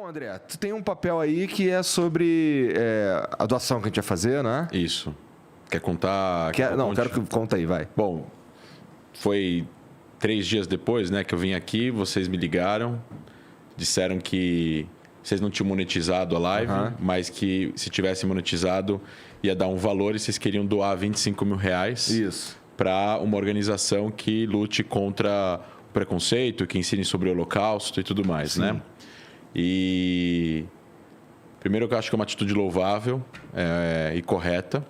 Bom, André, tu tem um papel aí que é sobre a doação que a gente vai fazer, né? Isso. Quer contar? Não, quero que conta aí, vai. Bom, foi 3 dias depois, né, que eu vim aqui, vocês me ligaram, disseram que vocês não tinham monetizado a live, mas que se tivesse monetizado ia dar um valor e vocês queriam doar R$25 mil para uma organização que lute contra o preconceito, que ensine sobre o Holocausto e tudo mais, né? E primeiro eu acho que é uma atitude louvável e correta.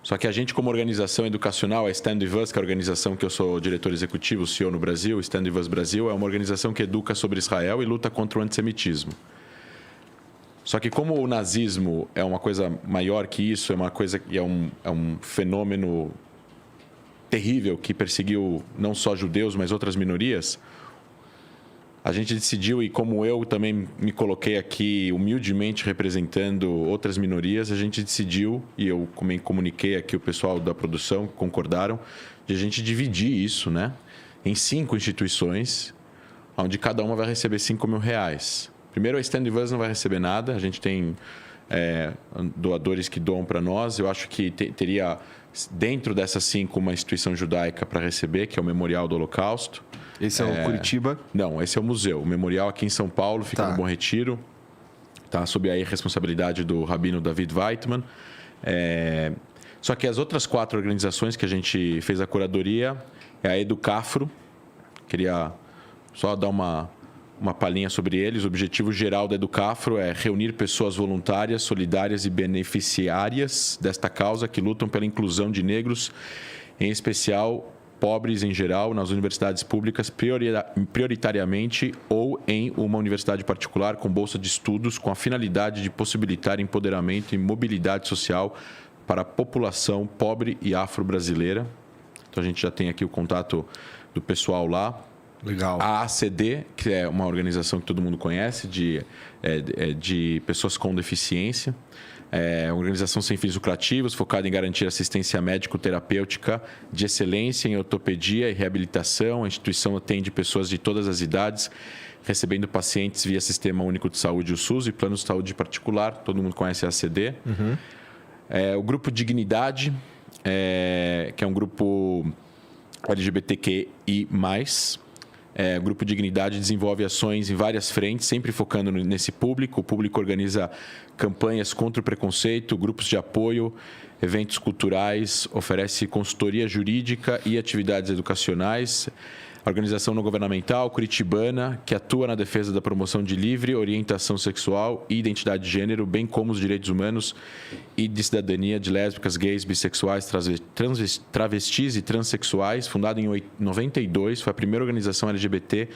Só que a gente, como organização educacional, a Stand With Us, que é a organização que eu sou diretor executivo, CEO no Brasil, Stand With Us Brasil, é uma organização que educa sobre Israel e luta contra o antissemitismo. Só que como o nazismo é uma coisa maior que isso, é uma coisa que é um fenômeno terrível que perseguiu não só judeus, mas outras minorias, a gente decidiu, e como eu também me coloquei aqui humildemente representando outras minorias, a gente decidiu, e eu também comuniquei aqui o pessoal da produção, concordaram, de a gente dividir isso, né, em 5 instituições, onde cada uma vai receber R$5 mil. Primeiro, a Stand With Us não vai receber nada, a gente tem doadores que doam para nós, eu acho que teria dentro dessas 5 uma instituição judaica para receber, que é o Memorial do Holocausto. Esse é o Curitiba? Não, esse é o museu. O memorial aqui em São Paulo, fica no Bom Retiro. Está sob a responsabilidade do rabino David Weitman. Só que as outras 4 organizações que a gente fez a curadoria é a Educafro. Queria só dar uma palhinha sobre eles. O objetivo geral da Educafro é reunir pessoas voluntárias, solidárias e beneficiárias desta causa que lutam pela inclusão de negros, em especial pobres em geral, nas universidades públicas, prioritariamente ou em uma universidade particular com bolsa de estudos, com a finalidade de possibilitar empoderamento e mobilidade social para a população pobre e afro-brasileira. Então, a gente já tem aqui o contato do pessoal lá. Legal. A ACD, que é uma organização que todo mundo conhece, de pessoas com deficiência. É uma organização sem fins lucrativos, focada em garantir assistência médico-terapêutica de excelência em ortopedia e reabilitação. A instituição atende pessoas de todas as idades, recebendo pacientes via Sistema Único de Saúde, o SUS, e plano de saúde particular. Todo mundo conhece a ACD. O Grupo Dignidade, que é um grupo LGBTQI+. O Grupo Dignidade desenvolve ações em várias frentes, sempre focando nesse público. O público organiza campanhas contra o preconceito, grupos de apoio, eventos culturais, oferece consultoria jurídica e atividades educacionais. A organização não governamental curitibana, que atua na defesa da promoção de livre orientação sexual e identidade de gênero, bem como os direitos humanos e de cidadania de lésbicas, gays, bissexuais, travestis e transexuais. Fundada em 92, foi a primeira organização LGBT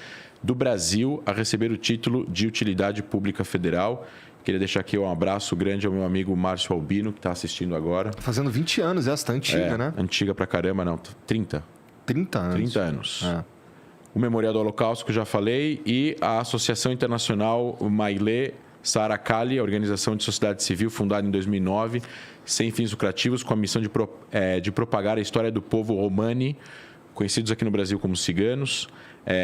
do Brasil a receber o título de utilidade pública federal. Queria deixar aqui um abraço grande ao meu amigo Márcio Albino, que está assistindo agora. Fazendo 20 anos, essa tá antiga, né? Antiga pra caramba, não. 30. 30 anos. 30 anos. O Memorial do Holocausto, que eu já falei, e a Associação Internacional Maile Sarakali, organização de sociedade civil fundada em 2009, sem fins lucrativos, com a missão de propagar a história do povo romani, conhecidos aqui no Brasil como ciganos,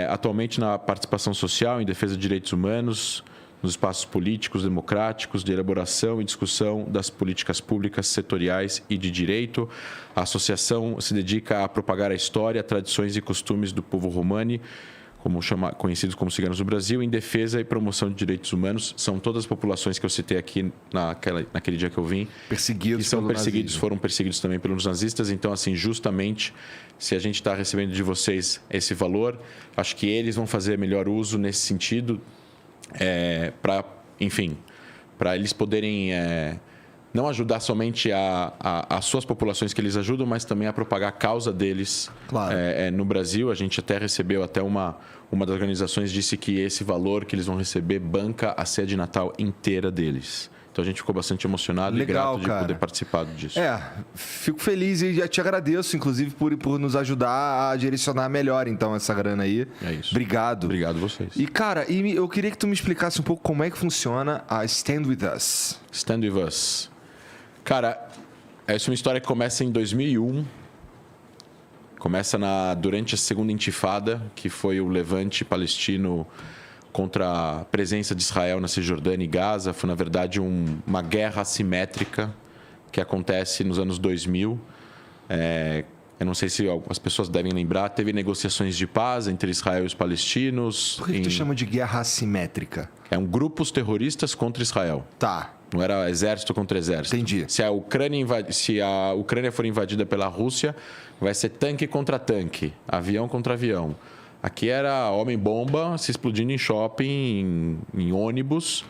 atualmente na participação social, em defesa de direitos humanos, nos espaços políticos, democráticos, de elaboração e discussão das políticas públicas, setoriais e de direito. A associação se dedica a propagar a história, tradições e costumes do povo romani, conhecidos como ciganos do Brasil, em defesa e promoção de direitos humanos. São todas as populações que eu citei aqui naquele dia que eu vim. Perseguidos, que são perseguidos, foram perseguidos também pelos nazistas. Então, assim, justamente, se a gente está recebendo de vocês esse valor, acho que eles vão fazer melhor uso nesse sentido, para eles poderem não ajudar somente as suas populações que eles ajudam, mas também a propagar a causa deles. Claro. No Brasil. A gente até recebeu, uma das organizações disse que esse valor que eles vão receber banca a ceia de Natal inteira deles. Então a gente ficou bastante emocionado e grato de poder participar disso. Fico feliz e já te agradeço, inclusive, por nos ajudar a direcionar melhor, então, essa grana aí. É isso. Obrigado. Obrigado a vocês. E, cara, eu queria que tu me explicasse um pouco como é que funciona a Stand With Us. Stand With Us. Cara, essa é uma história que começa em 2001. Começa durante a segunda intifada, que foi o levante palestino contra a presença de Israel na Cisjordânia e Gaza. Foi, na verdade, uma guerra assimétrica que acontece nos anos 2000. Eu não sei se as pessoas devem lembrar, teve negociações de paz entre Israel e os palestinos. Por que tu chama de guerra assimétrica? Grupos terroristas contra Israel. Tá. Não era exército contra exército. Entendi. Se a Ucrânia for invadida pela Rússia, vai ser tanque contra tanque, avião contra avião. Aqui era homem-bomba se explodindo em shopping, em ônibus,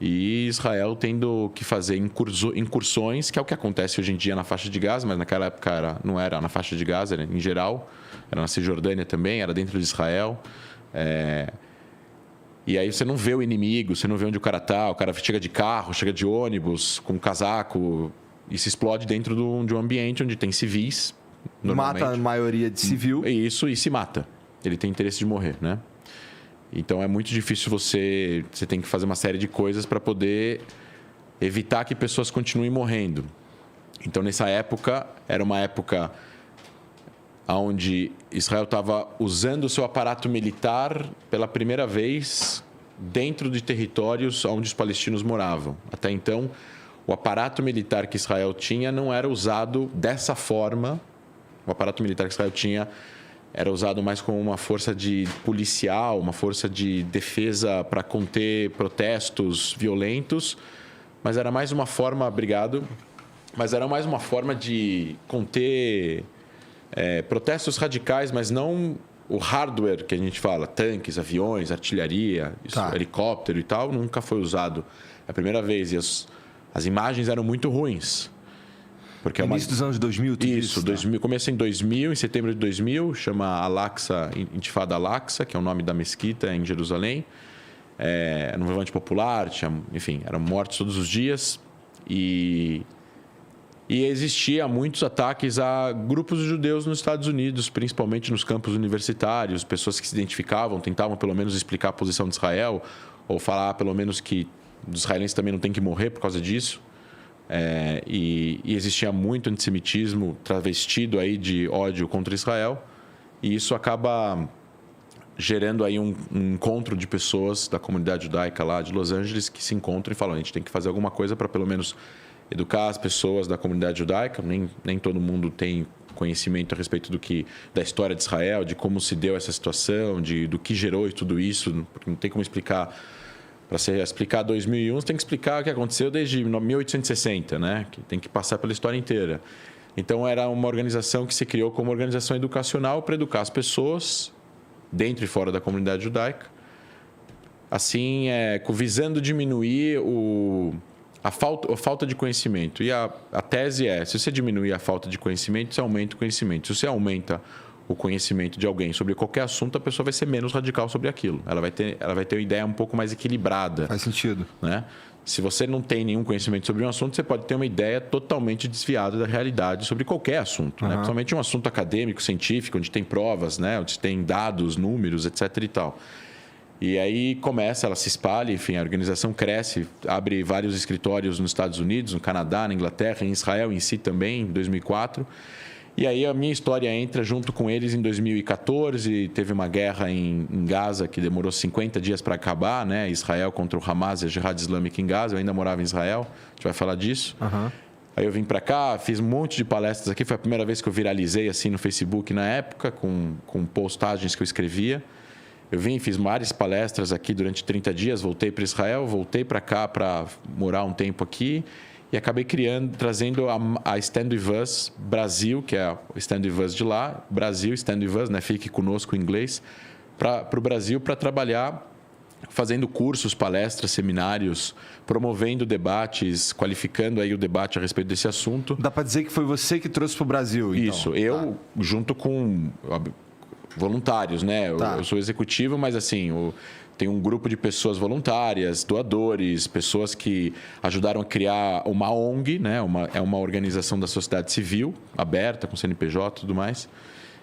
e Israel tendo que fazer incursões, que é o que acontece hoje em dia na faixa de Gaza, mas naquela época não era na faixa de Gaza, era em geral. Era na Cisjordânia também, era dentro de Israel. E aí você não vê o inimigo, você não vê onde o cara chega de carro, chega de ônibus, com um casaco, e se explode dentro de um ambiente onde tem civis. Mata a maioria de civil. Isso, e se mata. Ele tem interesse de morrer, né? Então é muito difícil você tem que fazer uma série de coisas para poder evitar que pessoas continuem morrendo. Então nessa época, era uma época onde Israel estava usando o seu aparato militar pela primeira vez dentro de territórios onde os palestinos moravam. Até então, o aparato militar que Israel tinha não era usado dessa forma. O aparato militar que Israel tinha era usado mais como uma força de policial, uma força de defesa para conter protestos violentos, mas era mais uma forma, mas era mais uma forma de conter protestos radicais, mas não o hardware que a gente fala, tanques, aviões, artilharia, helicóptero e tal, nunca foi usado. É a primeira vez, e as imagens eram muito ruins. Porque início dos anos 2000, tudo isso? 2000, começa em 2000, em setembro de 2000, chama Al-Aqsa, Intifada Al-Aqsa, que é o nome da mesquita em Jerusalém. Era um levante popular, enfim, eram mortos todos os dias. E existia muitos ataques a grupos de judeus nos Estados Unidos, principalmente nos campos universitários, pessoas que se identificavam, tentavam pelo menos explicar a posição de Israel, ou falar pelo menos que os israelenses também não têm que morrer por causa disso. E existia muito antissemitismo travestido aí de ódio contra Israel, e isso acaba gerando aí um encontro de pessoas da comunidade judaica lá de Los Angeles que se encontram e falam: a gente tem que fazer alguma coisa para pelo menos educar as pessoas da comunidade judaica. Nem todo mundo tem conhecimento a respeito da história de Israel, de como se deu essa situação, do que gerou e tudo isso, porque não tem como explicar. Para você explicar 2001, você tem que explicar o que aconteceu desde 1860, né? Que tem que passar pela história inteira. Então, era uma organização que se criou como organização educacional para educar as pessoas dentro e fora da comunidade judaica. Assim, visando diminuir a falta de conhecimento. E a tese se você diminuir a falta de conhecimento, você aumenta o conhecimento. Se você aumenta o conhecimento de alguém sobre qualquer assunto, a pessoa vai ser menos radical sobre aquilo. Ela vai ter uma ideia um pouco mais equilibrada. Faz sentido. Né? Se você não tem nenhum conhecimento sobre um assunto, você pode ter uma ideia totalmente desviada da realidade sobre qualquer assunto. Né? Principalmente um assunto acadêmico, científico, onde tem provas, né? Onde tem dados, números, etc. e tal. E aí ela se espalha, enfim, a organização cresce, abre vários escritórios nos Estados Unidos, no Canadá, na Inglaterra, em Israel em si também, em 2004. E aí a minha história entra junto com eles em 2014, teve uma guerra em Gaza que demorou 50 dias para acabar, né? Israel contra o Hamas e a Jihad Islâmica em Gaza. Eu ainda morava em Israel, a gente vai falar disso. Aí eu vim para cá, fiz um monte de palestras aqui, foi a primeira vez que eu viralizei assim no Facebook na época, com postagens que eu escrevia. Eu fiz várias palestras aqui durante 30 dias, voltei para Israel, voltei para cá para morar um tempo aqui. E acabei trazendo a Stand With Us Brasil, que é o Stand With Us de lá, Brasil, Stand With Us, né? Fique conosco em inglês, para o Brasil, para trabalhar fazendo cursos, palestras, seminários, promovendo debates, qualificando aí o debate a respeito desse assunto. Dá para dizer que foi você que trouxe para o Brasil, então? Isso, eu junto com voluntários, né? Eu sou executivo, mas assim, tem um grupo de pessoas voluntárias, doadores, pessoas que ajudaram a criar uma ONG, né? É uma organização da sociedade civil, aberta, com CNPJ e tudo mais.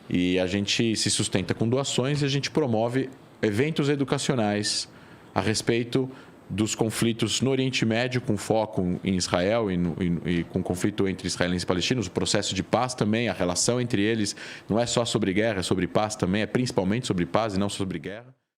E a gente se sustenta com doações e a gente promove eventos educacionais a respeito dos conflitos no Oriente Médio, com foco em Israel e com conflito entre israelenses e palestinos, o processo de paz também, a relação entre eles. Não é só sobre guerra, é sobre paz também, é principalmente sobre paz e não sobre guerra.